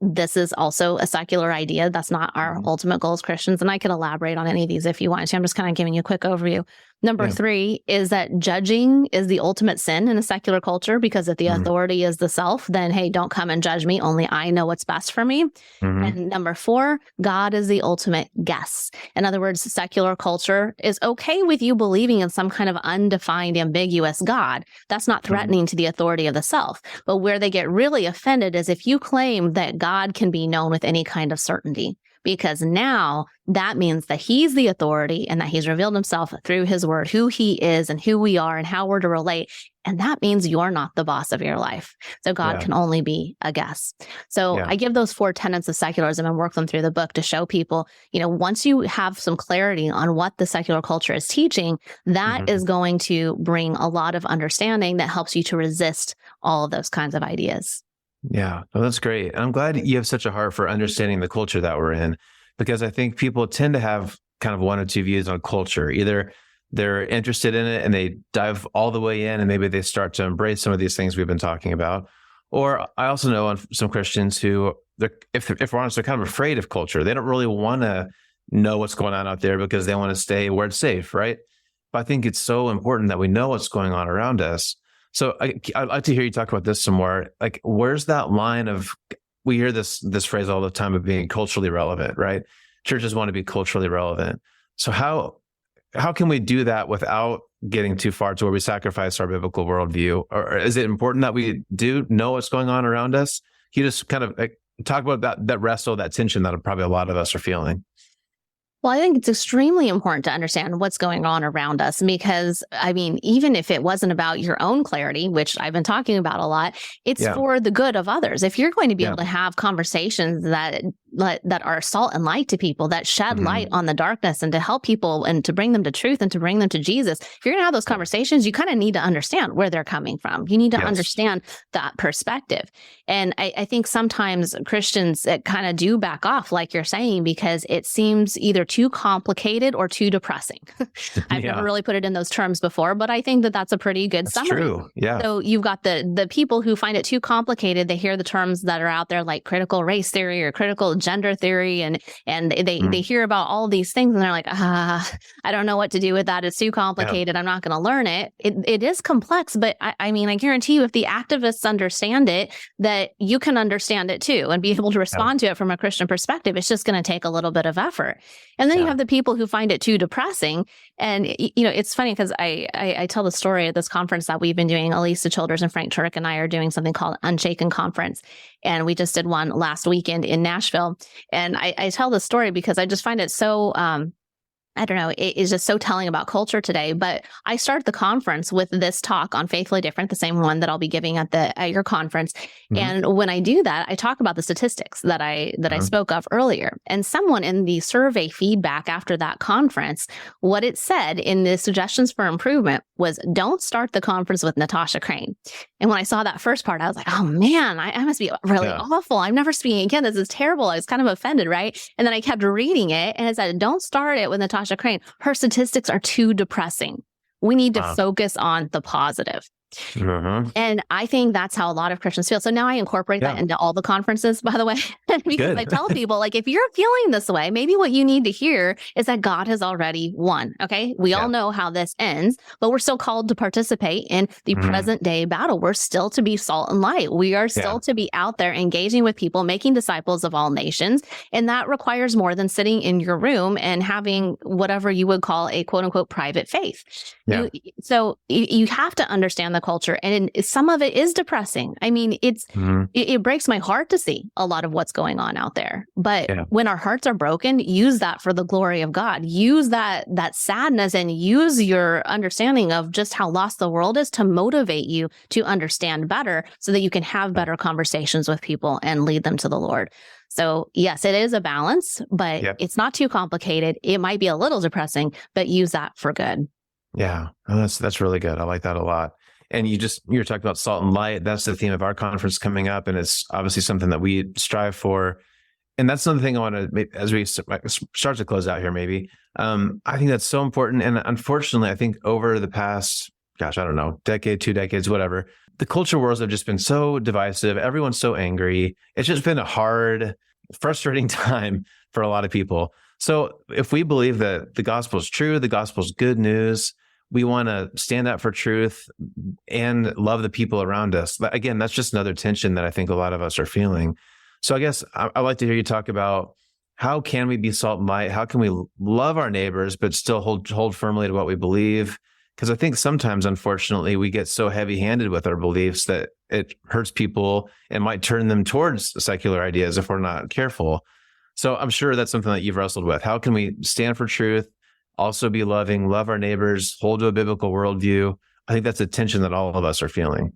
This is also a secular idea. That's not our ultimate goal as Christians. And I can elaborate on any of these if you want to. I'm just kind of giving you a quick overview. Number 3 is that judging is the ultimate sin in a secular culture, because if the authority is the self, then, hey, don't come and judge me. Only I know what's best for me. And number 4, God is the ultimate guess. In other words, secular culture is okay with you believing in some kind of undefined, ambiguous God. That's not threatening to the authority of the self. But where they get really offended is if you claim that God can be known with any kind of certainty, because now that means that he's the authority and that he's revealed himself through his word, who he is and who we are and how we're to relate. And that means you're not the boss of your life. So God can only be a guess. So I give those 4 tenets of secularism and work them through the book to show people, once you have some clarity on what the secular culture is teaching, that is going to bring a lot of understanding that helps you to resist all of those kinds of ideas. Yeah, well, that's great. And I'm glad you have such a heart for understanding the culture that we're in, because I think people tend to have kind of one or two views on culture. Either they're interested in it and they dive all the way in and maybe they start to embrace some of these things we've been talking about. Or I also know some Christians who, if we're honest, they're kind of afraid of culture. They don't really want to know what's going on out there because they want to stay where it's safe, right? But I think it's so important that we know what's going on around us. So I'd like to hear you talk about this some more. Like, where's that line of, we hear this phrase all the time of being culturally relevant, right? Churches want to be culturally relevant. So how can we do that without getting too far to where we sacrifice our biblical worldview? Or is it important that we do know what's going on around us? Can you just kind of talk about that wrestle, that tension that probably a lot of us are feeling? Well, I think it's extremely important to understand what's going on around us, because, even if it wasn't about your own clarity, which I've been talking about a lot, it's for the good of others. If you're going to be able to have conversations that are salt and light to people, that shed light on the darkness and to help people and to bring them to truth and to bring them to Jesus, if you're going to have those conversations, you kind of need to understand where they're coming from. You need to understand that perspective. And I think sometimes Christians kind of do back off, like you're saying, because it seems either too complicated or too depressing. I've never really put it in those terms before, but I think that that's a pretty good summary. True. Yeah. So you've got the people who find it too complicated. They hear the terms that are out there like critical race theory or critical gender theory, and they hear about all these things and they're like, I don't know what to do with that. It's too complicated. I'm not going to learn it. It is complex, but I guarantee you, if the activists understand it, that you can understand it too and be able to respond to it from a Christian perspective. It's just going to take a little bit of effort. And then you have the people who find it too depressing. And, it's funny because I tell the story at this conference that we've been doing. Elisa Childers and Frank Turek and I are doing something called Unshaken Conference. And we just did one last weekend in Nashville. And I tell the story because I just find it so, it is just so telling about culture today. But I start the conference with this talk on Faithfully Different, the same one that I'll be giving at your conference. And when I do that, I talk about the statistics that I spoke of earlier. And someone in the survey feedback after that conference, what it said in the suggestions for improvement was, don't start the conference with Natasha Crain. And when I saw that first part, I was like, oh man, I must be really awful. I'm never speaking again. This is terrible. I was kind of offended, right? And then I kept reading it and it said, don't start it with Natasha Crain. Her statistics are too depressing. We need to focus on the positive. Uh-huh. And I think that's how a lot of Christians feel. So now I incorporate that into all the conferences, by the way, because Good. I tell people, like, if you're feeling this way, maybe what you need to hear is that God has already won. Okay. We all know how this ends, but we're still called to participate in the present day battle. We're still to be salt and light. We are still to be out there engaging with people, making disciples of all nations. And that requires more than sitting in your room and having whatever you would call a quote unquote private faith. Yeah. So you have to understand the culture, and some of it is depressing. I mean, it breaks my heart to see a lot of what's going on out there. But when our hearts are broken, use that for the glory of God. Use that sadness and use your understanding of just how lost the world is to motivate you to understand better, so that you can have better conversations with people and lead them to the Lord. So yes, it is a balance, but it's not too complicated. It might be a little depressing, but use that for good. Yeah, that's really good. I like that a lot. And you're talking about salt and light. That's the theme of our conference coming up, and it's obviously something that we strive for. And that's another thing I want to, as we start to close out here, maybe. I think that's so important. And unfortunately, I think over the past, I don't know, decade, 2 decades, whatever, the culture wars have just been so divisive. Everyone's so angry. It's just been a hard, frustrating time for a lot of people. So if we believe that the gospel is true, the gospel is good news, we want to stand up for truth and love the people around us. But again, that's just another tension that I think a lot of us are feeling. So I guess I'd like to hear you talk about, how can we be salt and light? How can we love our neighbors, but still hold firmly to what we believe? Because I think sometimes, unfortunately, we get so heavy-handed with our beliefs that it hurts people and might turn them towards secular ideas if we're not careful. So I'm sure that's something that you've wrestled with. How can we stand for truth, also be loving, love our neighbors, hold to a biblical worldview? I think that's a tension that all of us are feeling.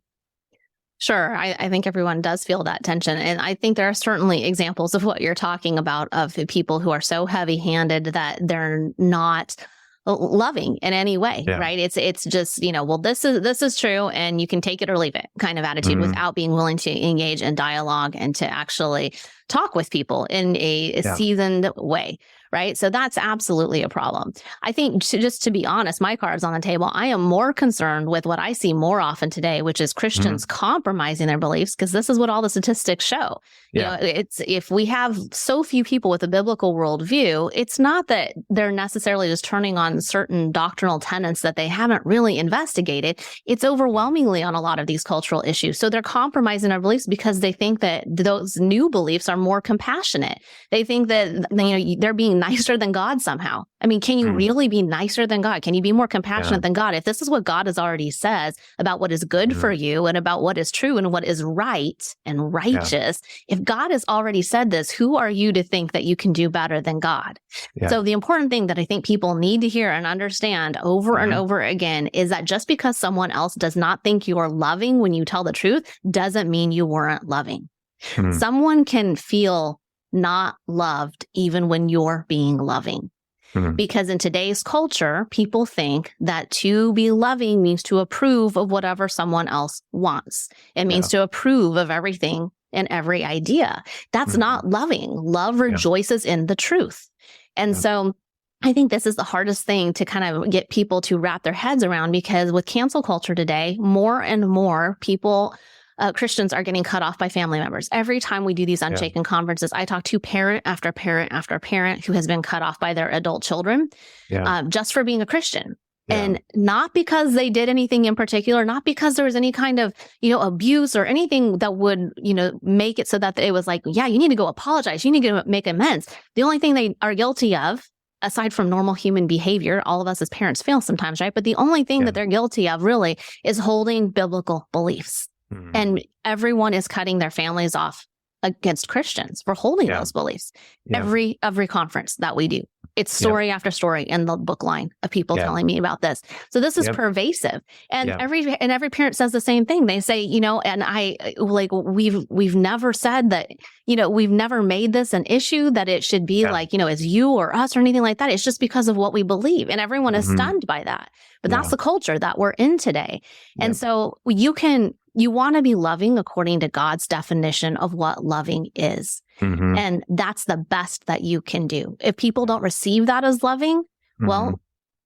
Sure. I think everyone does feel that tension. And I think there are certainly examples of what you're talking about, of people who are so heavy-handed that they're not loving in any way, right? It's just, well, this is true and you can take it or leave it kind of attitude, without being willing to engage in dialogue and to actually talk with people in a seasoned way. Right. So that's absolutely a problem. I think, just to be honest, my card's on the table. I am more concerned with what I see more often today, which is Christians compromising their beliefs, because this is what all the statistics show. It's, if we have so few people with a biblical worldview, it's not that they're necessarily just turning on certain doctrinal tenets that they haven't really investigated. It's overwhelmingly on a lot of these cultural issues. So they're compromising their beliefs because they think that those new beliefs are more compassionate. They think that they're being nicer than God somehow. I mean, can you really be nicer than God? Can you be more compassionate than God? If this is what God has already says about what is good for you and about what is true and what is right and righteous, if God has already said this, who are you to think that you can do better than God? So the important thing that I think people need to hear and understand over and over again is that just because someone else does not think you are loving when you tell the truth doesn't mean you weren't loving. Someone can feel not loved even when you're being loving. Because in today's culture, people think that to be loving means to approve of whatever someone else wants. It means to approve of everything and every idea. That's not loving. Love rejoices in the truth. And so I think this is the hardest thing to kind of get people to wrap their heads around, because with cancel culture today, more and more people, Christians, are getting cut off by family members. Every time we do these Unshaken conferences, I talk to parent after parent after parent who has been cut off by their adult children just for being a Christian. And not because they did anything in particular, not because there was any kind of, abuse or anything that would, make it so that it was like, you need to go apologize. You need to make amends. The only thing they are guilty of, aside from normal human behavior, all of us as parents fail sometimes, right? But the only thing that they're guilty of really is holding biblical beliefs. And everyone is cutting their families off against Christians for holding those beliefs. Every conference that we do, it's story after story in the book line of people telling me about this. So this is pervasive, and every parent says the same thing. They say, and I we've never said that, we've never made this an issue that it should be like, it's you or us or anything like that. It's just because of what we believe, and everyone is stunned by that. But that's the culture that we're in today, and so you want to be loving according to God's definition of what loving is. And that's the best that you can do. If people don't receive that as loving, well,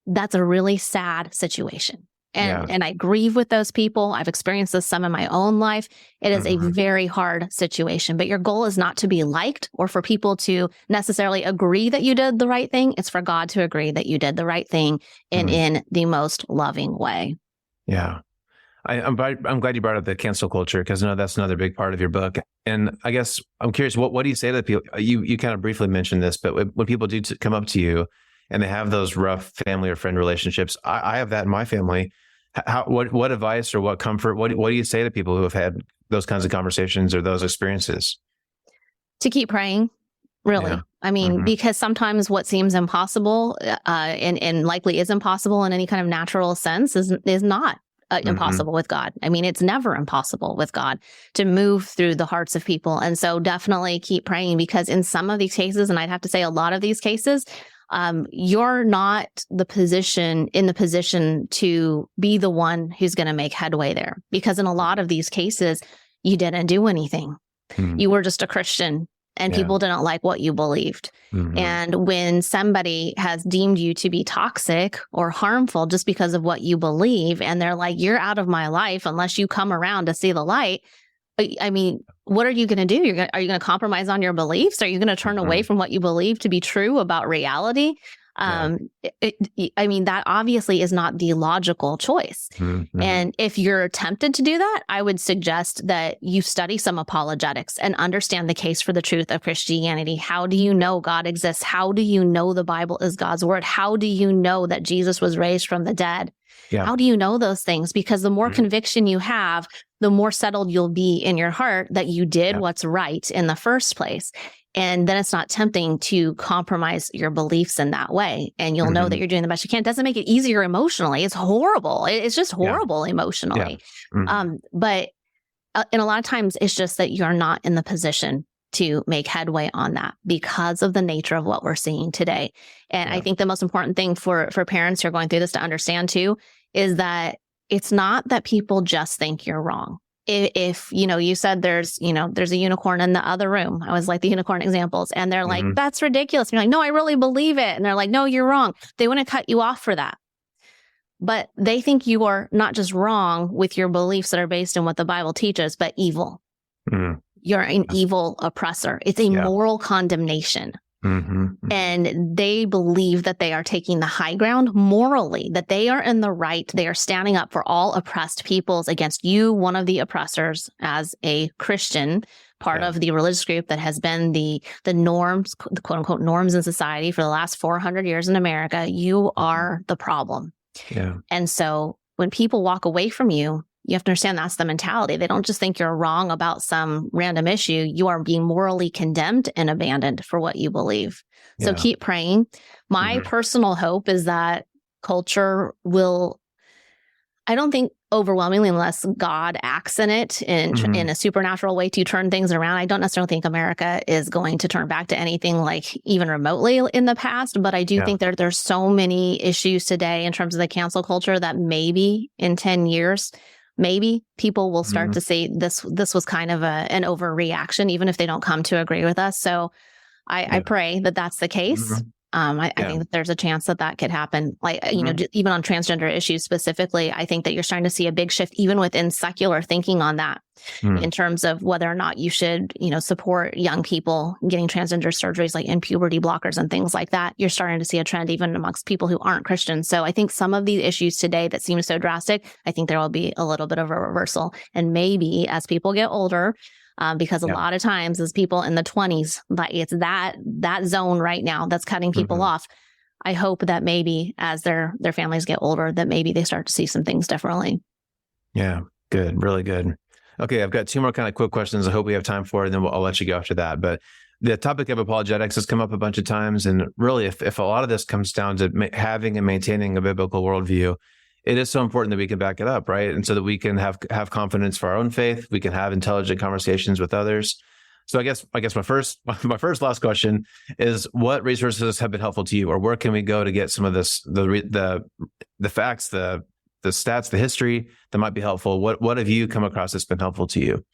that's a really sad situation. And I grieve with those people. I've experienced this some in my own life. It is a very hard situation, but your goal is not to be liked or for people to necessarily agree that you did the right thing. It's for God to agree that you did the right thing and in the most loving way. Yeah. I'm glad you brought up the cancel culture, because I know that's another big part of your book. And I guess I'm curious, what do you say to people? You kind of briefly mentioned this, but when people do come up to you and they have those rough family or friend relationships, I have that in my family. What advice or what comfort, what do you say to people who have had those kinds of conversations or those experiences? To keep praying, really. Yeah. I mean, because sometimes what seems impossible and likely is impossible in any kind of natural sense is not impossible with God. I mean, it's never impossible with God to move through the hearts of people. And so definitely keep praying, because in some of these cases, and I'd have to say a lot of these cases, you're not in the position to be the one who's going to make headway there. Because in a lot of these cases, you didn't do anything. You were just a Christian and people didn't like what you believed. And when somebody has deemed you to be toxic or harmful just because of what you believe, and they're like, you're out of my life unless you come around to see the light. I mean, what are you going to do? Are you going to compromise on your beliefs? Are you going to turn away from what you believe to be true about reality? I mean, that obviously is not the logical choice. And if you're tempted to do that, I would suggest that you study some apologetics and understand the case for the truth of Christianity. How do you know God exists? How do you know the Bible is God's word? How do you know that Jesus was raised from the dead? How do you know those things? Because the more conviction you have, the more settled you'll be in your heart that you did what's right in the first place. And then it's not tempting to compromise your beliefs in that way. And you'll know that you're doing the best you can. It doesn't make it easier emotionally. It's horrible. It's just horrible emotionally. But and a lot of times it's just that you're not in the position to make headway on that because of the nature of what we're seeing today. And I think the most important thing for parents who are going through this to understand too is that it's not that people just think you're wrong. If you said there's a unicorn in the other room, I was like the unicorn examples, and they're like, that's ridiculous. And you're like, no, I really believe it. And they're like, no, you're wrong. They want to cut you off for that. But they think you are not just wrong with your beliefs that are based on what the Bible teaches, but evil. You're an evil oppressor. It's a moral condemnation. And they believe that they are taking the high ground morally, that they are in the right. They are standing up for all oppressed peoples against you, one of the oppressors, as a Christian, part of the religious group that has been the norms, the quote unquote norms in society for the last 400 years in America. You are the problem. And so when people walk away from you, you have to understand that's the mentality. They don't just think you're wrong about some random issue. You are being morally condemned and abandoned for what you believe. So keep praying. My personal hope is that culture will, I don't think overwhelmingly, unless God acts in it in a supernatural way to turn things around, I don't necessarily think America is going to turn back to anything like even remotely in the past. But I do think there's so many issues today in terms of the cancel culture that maybe in 10 years, maybe people will start to say this was kind of an overreaction, even if they don't come to agree with us. So I pray that that's the case. I think that there's a chance that could happen. Like, even on transgender issues specifically, I think that you're starting to see a big shift even within secular thinking on that in terms of whether or not you should, support young people getting transgender surgeries like in puberty blockers and things like that. You're starting to see a trend even amongst people who aren't Christians. So I think some of these issues today that seem so drastic, I think there will be a little bit of a reversal. And maybe as people get older, because a lot of times as people in the 20s, it's that zone right now that's cutting people off. I hope that maybe as their families get older, that maybe they start to see some things differently. Yeah, good. Really good. Okay, I've got two more kind of quick questions I hope we have time for, and then I'll let you go after that. But the topic of apologetics has come up a bunch of times. And really, if a lot of this comes down to having and maintaining a biblical worldview, it is so important that we can back it up, right? And so that we can have confidence for our own faith, we can have intelligent conversations with others. So I guess my first last question is, what resources have been helpful to you, or where can we go to get some of this, the facts, the stats, the history that might be helpful? What have you come across that's been helpful to you?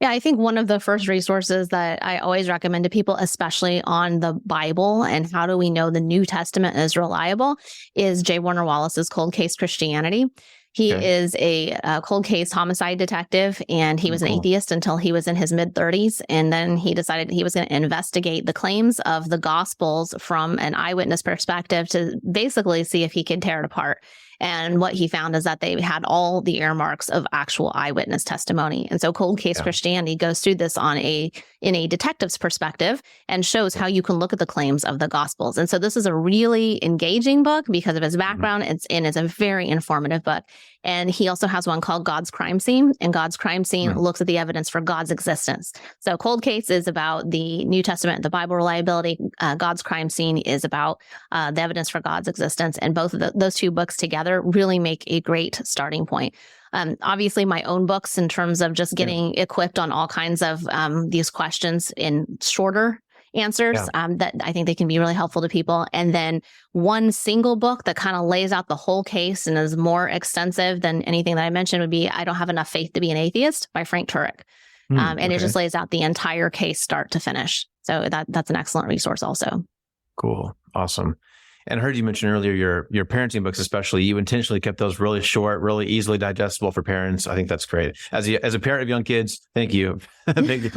Yeah, I think one of the first resources that I always recommend to people, especially on the Bible and how do we know the New Testament is reliable, is J. Warner Wallace's Cold Case Christianity. He Okay. is a cold case homicide detective, and he was an Cool. atheist until he was in his mid 30s. And then he decided he was going to investigate the claims of the Gospels from an eyewitness perspective to basically see if he could tear it apart. And what he found is that they had all the earmarks of actual eyewitness testimony. And so Cold Case Christianity goes through this in a detective's perspective and shows how you can look at the claims of the Gospels. And so this is a really engaging book because of his background. It's a very informative book. And he also has one called God's Crime Scene, and God's Crime Scene looks at the evidence for God's existence. So Cold Case is about the New Testament, the Bible reliability. God's Crime Scene is about the evidence for God's existence. And both of those two books together really make a great starting point. Obviously, my own books in terms of just getting equipped on all kinds of these questions in shorter answers that I think they can be really helpful to people. And then one single book that kind of lays out the whole case and is more extensive than anything that I mentioned would be I Don't Have Enough Faith to Be an Atheist by Frank Turek. And it just lays out the entire case start to finish. So that's an excellent resource also. Cool. Awesome. And I heard you mention earlier your parenting books, especially. You intentionally kept those really short, really easily digestible for parents. I think that's great. As a parent of young kids, thank you. Thank you.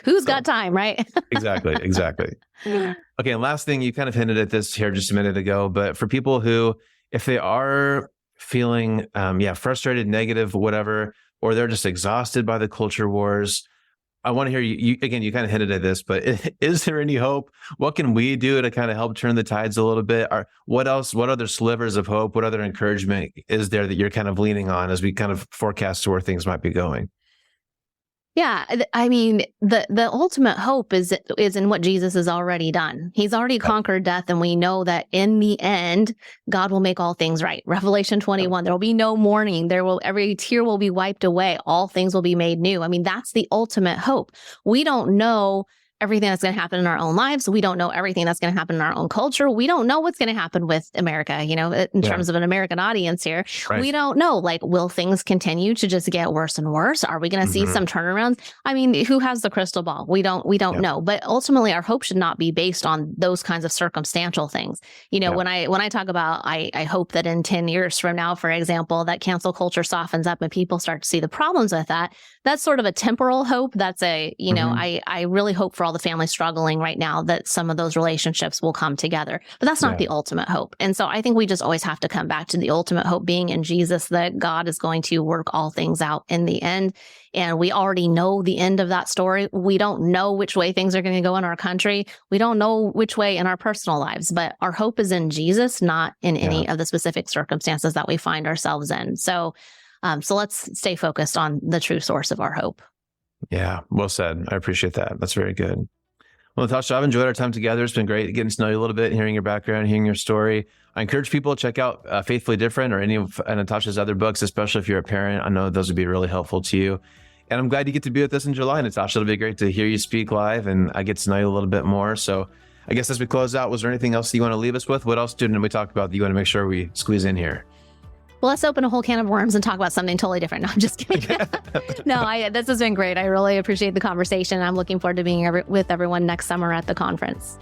Who's got time, right? Exactly. Okay. And last thing, you kind of hinted at this here just a minute ago, but for people who, if they are feeling, frustrated, negative, whatever, or they're just exhausted by the culture wars, I want to hear you again, you kind of hinted at this, but is there any hope? What can we do to kind of help turn the tides a little bit? Or what other slivers of hope, what other encouragement is there that you're kind of leaning on as we kind of forecast to where things might be going? Yeah, I mean, the ultimate hope is in what Jesus has already done. He's already conquered death, and we know that in the end, God will make all things right. Revelation 21, there will be no mourning. Every tear will be wiped away. All things will be made new. I mean, that's the ultimate hope. We don't know everything that's going to happen in our own lives. We don't know everything that's going to happen in our own culture. We don't know what's going to happen with America, in terms of an American audience here. Right. We don't know, will things continue to just get worse and worse? Are we going to see some turnarounds? I mean, who has the crystal ball? We don't know. But ultimately, our hope should not be based on those kinds of circumstantial things. When I talk about, I hope that in 10 years from now, for example, that cancel culture softens up and people start to see the problems with that. That's sort of a temporal hope. That's I really hope for all the families struggling right now that some of those relationships will come together. But that's not the ultimate hope. And so I think we just always have to come back to the ultimate hope being in Jesus, that God is going to work all things out in the end. And we already know the end of that story. We don't know which way things are going to go in our country. We don't know which way in our personal lives, but our hope is in Jesus, not in any of the specific circumstances that we find ourselves in. So let's stay focused on the true source of our hope. Yeah, well said. I appreciate that. That's very good. Well, Natasha, I've enjoyed our time together. It's been great getting to know you a little bit, hearing your background, hearing your story. I encourage people to check out Faithfully Different or any of Natasha's other books, especially if you're a parent. I know those would be really helpful to you. And I'm glad you get to be with us in July, Natasha. It'll be great to hear you speak live and I get to know you a little bit more. So I guess as we close out, was there anything else you want to leave us with? What else didn't we talk about that you want to make sure we squeeze in here? Well, let's open a whole can of worms and talk about something totally different. No, I'm just kidding. No, this has been great. I really appreciate the conversation. I'm looking forward to being with everyone next summer at the conference.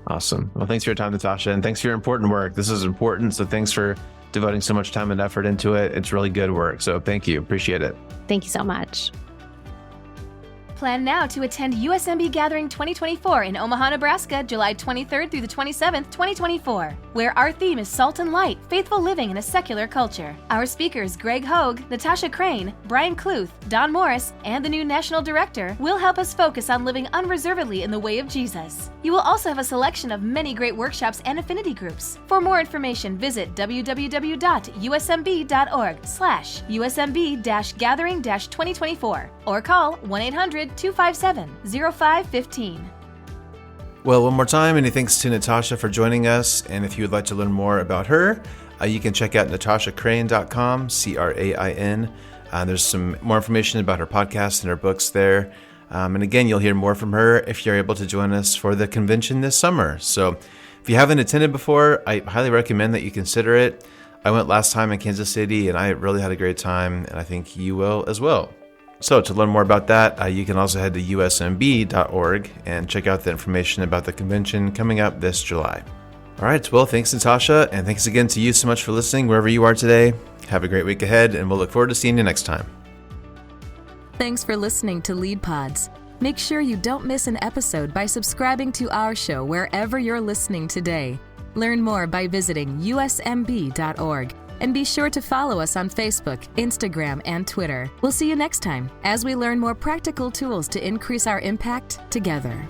Awesome. Well, thanks for your time, Natasha, and thanks for your important work. This is important, so thanks for devoting so much time and effort into it. It's really good work, so thank you. Appreciate it. Thank you so much. Plan now to attend USMB Gathering 2024 in Omaha, Nebraska, July 23rd through the 27th, 2024, where our theme is Salt and Light, Faithful Living in a Secular Culture. Our speakers Greg Hogue, Natasha Crain, Brian Kluth, Don Morris, and the new National Director will help us focus on living unreservedly in the way of Jesus. You will also have a selection of many great workshops and affinity groups. For more information, visit www.usmb.org/USMB-gathering-2024 or call 1-800-257-0515. Well, one more time, many thanks to Natasha for joining us. And if you would like to learn more about her, you can check out natashacrain.com, CRAIN. There's some more information about her podcast and her books there. And again, you'll hear more from her if you're able to join us for the convention this summer. So if you haven't attended before, I highly recommend that you consider it. I went last time in Kansas City and I really had a great time, and I think you will as well. So to learn more about that, you can also head to usmb.org and check out the information about the convention coming up this July. All right, well, thanks, Natasha, and thanks again to you so much for listening wherever you are today. Have a great week ahead, and we'll look forward to seeing you next time. Thanks for listening to Lead Pods. Make sure you don't miss an episode by subscribing to our show wherever you're listening today. Learn more by visiting usmb.org. And be sure to follow us on Facebook, Instagram, and Twitter. We'll see you next time as we learn more practical tools to increase our impact together.